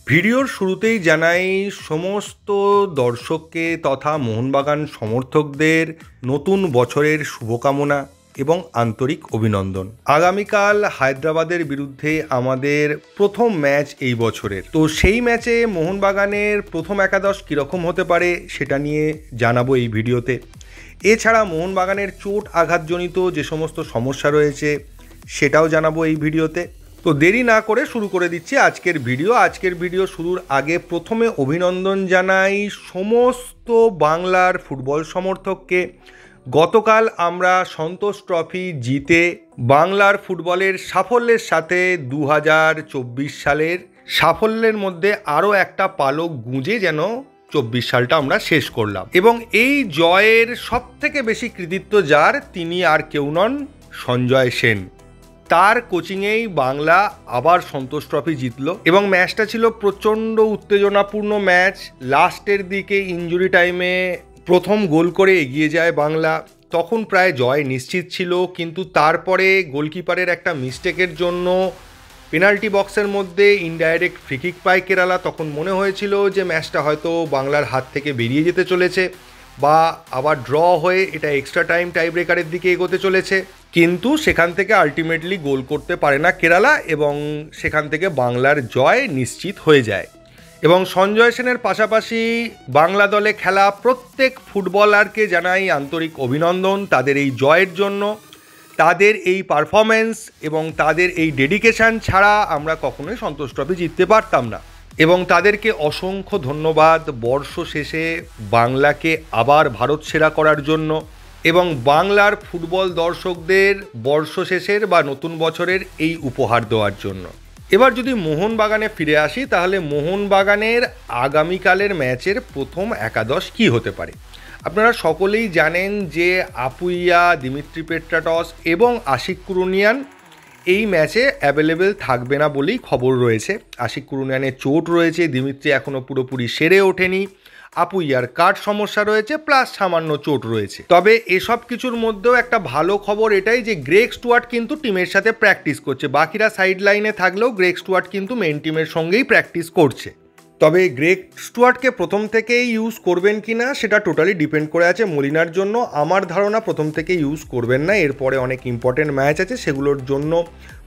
ভিডিওর শুরুতেই জানাই সমস্ত দর্শককে তথা মোহনবাগান সমর্থকদের নতুন বছরের শুভকামনা এবং আন্তরিক অভিনন্দন। আগামীকাল হায়দ্রাবাদের বিরুদ্ধে আমাদের প্রথম ম্যাচ এই বছরের, তো সেই ম্যাচে মোহনবাগানের প্রথম একাদশ কীরকম হতে পারে সেটা নিয়ে জানাবো এই ভিডিওতে। এছাড়া মোহনবাগানের চোট আঘাতজনিত যে সমস্ত সমস্যা রয়েছে সেটাও জানাবো এই ভিডিওতে। তো দেরি না করে শুরু করে দিচ্ছি আজকের ভিডিও শুরুর আগে প্রথমে অভিনন্দন জানাই সমস্ত বাংলার ফুটবল সমর্থককে। গতকাল আমরা সন্তোষ ট্রফি জিতে বাংলার ফুটবলের সাফল্যের সাথে 2024 সালের সাফল্যের মধ্যে আরও একটা পালক গুঁজে যেন 24 সালটা আমরা শেষ করলাম, এবং এই জয়ের সবথেকে বেশি কৃতিত্ব যার, তিনি আর কেউ নন, সঞ্জয় সেন। তার কোচিংয়েই বাংলা আবার সন্তোষ ট্রফি জিতল, এবং ম্যাচটা ছিল প্রচণ্ড উত্তেজনাপূর্ণ ম্যাচ। লাস্টের দিকে ইনজুরি টাইমে প্রথম গোল করে এগিয়ে যায় বাংলা, তখন প্রায় জয় নিশ্চিত ছিল, কিন্তু তারপরে গোলকিপারের একটা মিস্টেকের জন্য পেনাল্টি বক্সের মধ্যে ইনডাইরেক্ট ফ্রিকিক পায় কেরালা। তখন মনে হয়েছিল যে ম্যাচটা হয়তো বাংলার হাত থেকে বেরিয়ে যেতে চলেছে, বা আবার ড্র হয়ে এটা এক্সট্রা টাইম টাই ব্রেকারের দিকে এগোতে চলেছে, কিন্তু সেখান থেকে আলটিমেটলি গোল করতে পারে না কেরালা, এবং সেখান থেকে বাংলার জয় নিশ্চিত হয়ে যায়। এবং সঞ্জয় সেনের পাশাপাশি বাংলা দলে খেলা প্রত্যেক ফুটবলারকে জানাই আন্তরিক অভিনন্দন তাদের এই জয়ের জন্য। তাদের এই পারফরমেন্স এবং তাদের এই ডেডিকেশান ছাড়া আমরা কখনোই সন্তোষ ট্রফি জিততে পারতাম না, এবং তাদেরকে অসংখ্য ধন্যবাদ বর্ষ শেষে বাংলাকে আবার ভারত সেরা করার জন্য, এবং বাংলার ফুটবল দর্শকদের বর্ষ শেষের বা নতুন বছরের এই উপহার দেওয়ার জন্য। এবার যদি মোহনবাগানে ফিরে আসি, তাহলে মোহনবাগানের আগামীকালের ম্যাচের প্রথম একাদশ কী হতে পারে। আপনারা সকলেই জানেন যে আপুইয়া, দিমিত্রি পেট্রাটস এবং আশিক কুরুনিয়ান এই ম্যাচে অ্যাভেলেবেল থাকবে না বলেই খবর রয়েছে। আশিক কুরুনিয়ানের চোট রয়েছে, দিমিত্রি এখনও পুরোপুরি সেরে ওঠেনি, আপুইয়ার কার্ড সমস্যা রয়েছে, প্লাস সামান্য চোট রয়েছে। তবে এসব কিছুর মধ্যেও একটা ভালো খবর এটাই যে গ্রেগ স্টুয়ার্ট কিন্তু টিমের সাথে প্র্যাকটিস করছে। বাকিরা সাইড লাইনে থাকলেও গ্রেগ স্টুয়ার্ট কিন্তু মেন টিমের সঙ্গেই প্র্যাকটিস করছে। তবে গ্রেগ স্টুয়ার্টকে প্রথম থেকেই ইউজ করবেন কি না সেটা টোটালি ডিপেন্ড করে আছে মলিনার জন্য। আমার ধারণা প্রথম থেকে ইউজ করবেন না, এরপরে অনেক ইম্পর্টেন্ট ম্যাচ আছে, সেগুলোর জন্য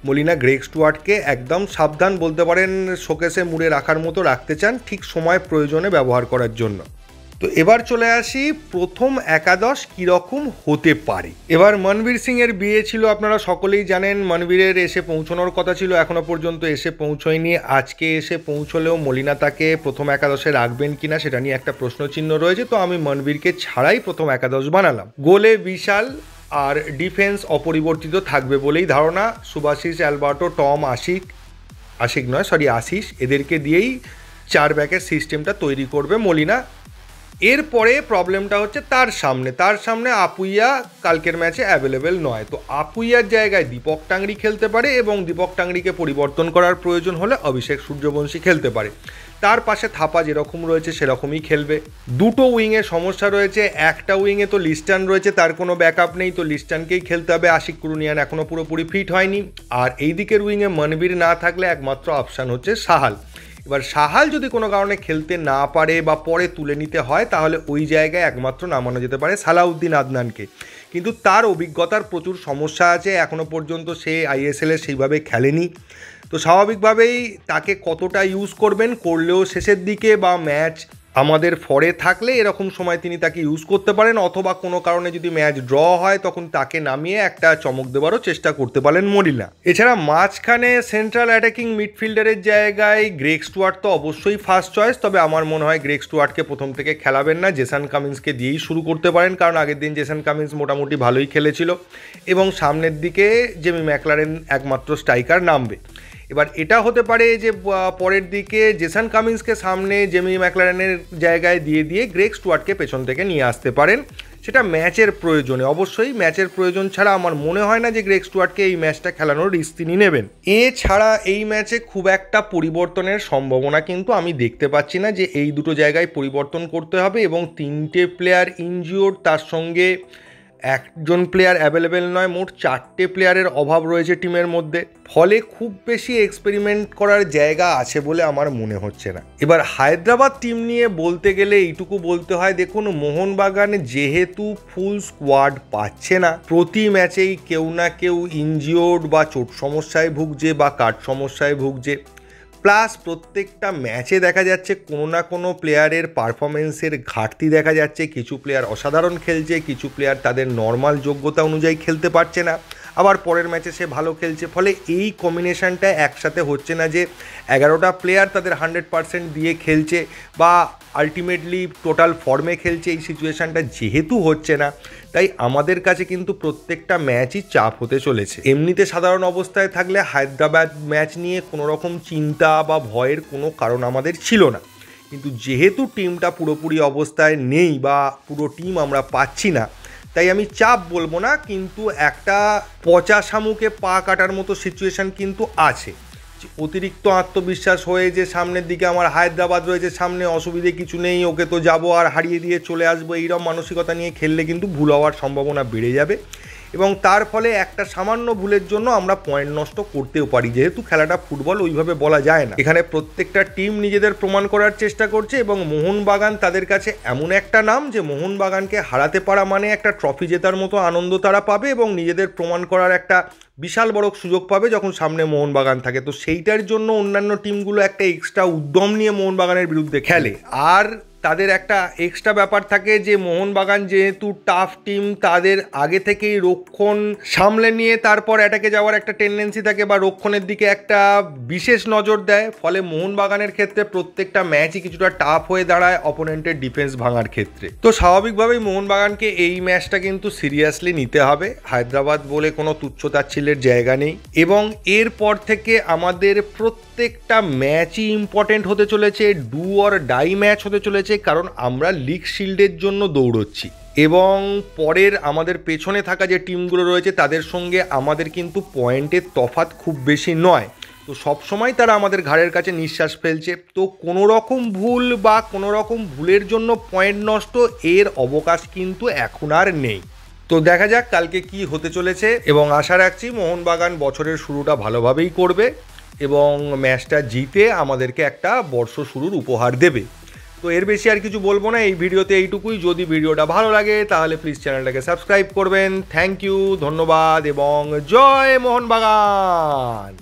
মলিনা গ্রেগ স্টুয়ার্টকে একদম সাবধান বলতে পারেন, শোকেসে মুড়ে রাখার মতো রাখতে চান, ঠিক সময় প্রয়োজনে ব্যবহার করার জন্য। তো এবার চলে আসি প্রথম একাদশ কীরকম হতে পারে। এবার মনবীর সিংয়ের বিয়ে ছিল, আপনারা সকলেই জানেন। মনবীরের এসে পৌঁছানোর কথা ছিল, এখনও পর্যন্ত এসে পৌঁছয়নি। আজকে এসে পৌঁছলেও মলিনা তাকে প্রথম একাদশে রাখবেন কিনা সেটা নিয়ে একটা প্রশ্নচিহ্ন রয়েছে, তো আমি মনবীরকে ছাড়াই প্রথম একাদশ বানালাম। গোলে বিশাল আর ডিফেন্স অপরিবর্তিত থাকবে বলেই ধারণা। সুভাশিস, অ্যালবার্টো, টম, আশিস এদেরকে দিয়েই 4 ব্যাকের সিস্টেমটা তৈরি করবে মলিনা। এরপরে প্রবলেমটা হচ্ছে তার সামনে আপুইয়া কালকের ম্যাচে অ্যাভেলেবেল নয়, তো আপুইয়ার জায়গায় দীপক টাংরি খেলতে পারে, এবং দীপক টাংরিকে পরিবর্তন করার প্রয়োজন হলে অভিষেক সূর্যবংশী খেলতে পারে। তার পাশে থাপা যেরকম রয়েছে সেরকমই খেলবে। দুটো উইংয়ে সমস্যা রয়েছে, একটা উইংয়ে তো লিস্টান রয়েছে, তার কোনো ব্যাকআপ নেই, তো লিস্টানকেই খেলতে হবে। আশিক কুরুনিয়ান এখনও পুরোপুরি ফিট হয়নি, আর এই দিকের উইংয়ে মনবীর না থাকলে একমাত্র অপশান হচ্ছে সাহাল। এবার সাহাল যদি কোনো কারণে খেলতে না পারে বা পরে তুলে নিতে হয়, তাহলে ওই জায়গায় একমাত্র নামানো যেতে পারে সালাউদ্দিন আদনানকে, কিন্তু তার অভিজ্ঞতার প্রচুর সমস্যা আছে, এখনও পর্যন্ত সে আইএসএলে সেইভাবে খেলেনি। তো স্বাভাবিকভাবেই তাকে কতটা ইউজ করলেও শেষের দিকে বা ম্যাচ আমাদের ফরে থাকলে এরকম সময় তিনি তাকে ইউজ করতে পারেন, অথবা কোনো কারণে যদি ম্যাচ ড্র হয় তখন তাকে নামিয়ে একটা চমক দেওয়ারও চেষ্টা করতে পারেন মলিনা। এছাড়া মাঝখানে সেন্ট্রাল অ্যাটাকিং মিডফিল্ডারের জায়গায় গ্রেগ স্টুয়ার্ট তো অবশ্যই ফার্স্ট চয়েস, তবে আমার মনে হয় গ্রেগ স্টুয়ার্টকে প্রথম থেকে খেলাবেন না, জেসন কামিন্সকে দিয়েই শুরু করতে পারেন, কারণ আগের দিন জেসন কামিন্স মোটামুটি ভালোই খেলেছিল, এবং সামনের দিকে জেমি ম্যাকলারেন একমাত্র স্ট্রাইকার নামবে। এবার এটা হতে পারে যে পরের দিকে জেসন কামিন্সকে সামনে জেমি ম্যাকলারেনের জায়গায় দিয়ে গ্রেগ স্টুয়ার্টকে পেছন থেকে নিয়ে আসতে পারেন, সেটা ম্যাচের প্রয়োজনে। অবশ্যই ম্যাচের প্রয়োজন ছাড়া আমার মনে হয় না যে গ্রেগ স্টুয়ার্টকে এই ম্যাচটা খেলানোর রিস্ক তিনি নেবেন। এছাড়া এই ম্যাচে খুব একটা পরিবর্তনের সম্ভাবনা কিন্তু আমি দেখতে পাচ্ছি না যে এই দুটো জায়গায় পরিবর্তন করতে হবে, এবং 3টে প্লেয়ার ইনজিওর্ড, তার সঙ্গে একজন প্লেয়ার অ্যাভেলেবেল নয়, মোট 4টে প্লেয়ারের অভাব রয়েছে টিমের মধ্যে। ফলে খুব বেশি এক্সপেরিমেন্ট করার জায়গা আছে বলে আমার মনে হচ্ছে না। এবার হায়দ্রাবাদ টিম নিয়ে বলতে গেলে এইটুকু বলতে হয়, দেখুন মোহনবাগান যেহেতু ফুল স্কোয়াড পাচ্ছে না, প্রতি ম্যাচেই কেউ না কেউ ইনজিওর্ড বা চোট সমস্যায় ভুগছে বা কাট সমস্যায় ভুগছে, প্লাস প্রত্যেকটা ম্যাচে দেখা যাচ্ছে কোনো না কোনো প্লেয়ারের পারফরমেন্সের ঘাটতি দেখা যাচ্ছে। কিছু প্লেয়ার অসাধারণ খেলছে, কিছু প্লেয়ার তাদের নর্মাল যোগ্যতা অনুযায়ী খেলতে পারছে না, আবার পরের ম্যাচে সে ভালো খেলছে। ফলে এই কম্বিনেশনটা একসাথে হচ্ছে না যে 11টা প্লেয়ার তাদের 100% দিয়ে খেলছে বা আলটিমেটলি টোটাল ফর্মে খেলছে। এই সিচুয়েশানটা যেহেতু হচ্ছে না, তাই আমাদের কাছে কিন্তু প্রত্যেকটা ম্যাচই চাপ হতে চলেছে। এমনিতে সাধারণ অবস্থায় থাকলে হায়দ্রাবাদ ম্যাচ নিয়ে কোনো রকম চিন্তা বা ভয়ের কোনো কারণ আমাদের ছিল না, কিন্তু যেহেতু টিমটা পুরোপুরি অবস্থায় নেই বা পুরো টিম আমরা পাচ্ছি না, তাই আমি চাপ বলবো না, কিন্তু একটা পচা শামুকে পা কাটার মতো সিচুয়েশান কিন্তু আছে। অতিরিক্ত আত্মবিশ্বাস হয়ে যে সামনের দিকে আমার হায়দ্রাবাদ রয়েছে, সামনে অসুবিধে কিছু নেই, ওকে তো যাবো আর হারিয়ে দিয়ে চলে আসবো, এইরকম মানসিকতা নিয়ে খেললে কিন্তু ভুল হওয়ার সম্ভাবনা বেড়ে যাবে এবং তার ফলে একটা সামান্য ভুলের জন্য আমরা পয়েন্ট নষ্ট করতেও পারি। যেহেতু খেলাটা ফুটবল, ওইভাবে বলা যায় না। এখানে প্রত্যেকটা টিম নিজেদের প্রমাণ করার চেষ্টা করছে এবং মোহনবাগান তাদের কাছে এমন একটা নাম যে মোহনবাগানকে হারাতে পারা মানে একটা ট্রফি জেতার মতো আনন্দ তারা পাবে এবং নিজেদের প্রমাণ করার একটা বিশাল বড় সুযোগ পাবে যখন সামনে মোহনবাগান থাকে। তো সেইটার জন্য অন্যান্য টিমগুলো একটা এক্সট্রা উদ্যম নিয়ে মোহনবাগানের বিরুদ্ধে খেলে। আর তাদের একটা এক্সট্রা ব্যাপার থাকে যে মোহনবাগান যেহেতু টাফ টিম, তাদের আগে থেকেই রক্ষণ সামলে নিয়ে তারপর অ্যাটাকে যাওয়ার একটা টেন্ডেন্সি থাকে বা রক্ষণের দিকে একটা বিশেষ নজর দেয়। ফলে মোহনবাগানের ক্ষেত্রে প্রত্যেকটা ম্যাচই কিছুটা টাফ হয়ে দাঁড়ায় অপোনেন্টের ডিফেন্স ভাঙার ক্ষেত্রে। তো স্বাভাবিকভাবেই মোহনবাগানকে এই ম্যাচটা কিন্তু সিরিয়াসলি নিতে হবে। হায়দ্রাবাদ বলে কোনো তুচ্ছতাচ্ছিল্যের জায়গা নেই এবং এরপর থেকে আমাদের প্রত্যেকটা ম্যাচই ইম্পর্টেন্ট হতে চলেছে, ডু অর ডাই ম্যাচ হতে চলেছে, কারণ আমরা লিগ শিল্ডের জন্য দৌড়চ্ছি এবং পরের আমাদের পেছনে থাকা যে টিমগুলো রয়েছে তাদের সঙ্গে আমাদের কিন্তু পয়েন্টের তফাৎ খুব বেশি নয়। তো সবসময় তারা আমাদের ঘাড়ের কাছে নিঃশ্বাস ফেলছে। তো কোনো রকম ভুল বা কোনো রকম ভুলের জন্য পয়েন্ট নষ্ট, এর অবকাশ কিন্তু এখন আর নেই। তো দেখা যাক কালকে কি হতে চলেছে এবং আশা রাখছি মোহনবাগান বছরের শুরুটা ভালোভাবেই করবে এবং ম্যাচটা জিতে আমাদেরকে একটা বর্ষ শুরুর উপহার দেবে। তো এর বেশি আর কিছু বলবো না এই ভিডিওতে, এইটুকুই। যদি ভিডিওটা ভালো লাগে তাহলে প্লিজ চ্যানেলটাকে সাবস্ক্রাইব করবেন। থ্যাংক ইউ, ধন্যবাদ এবং জয় মোহনবাগান।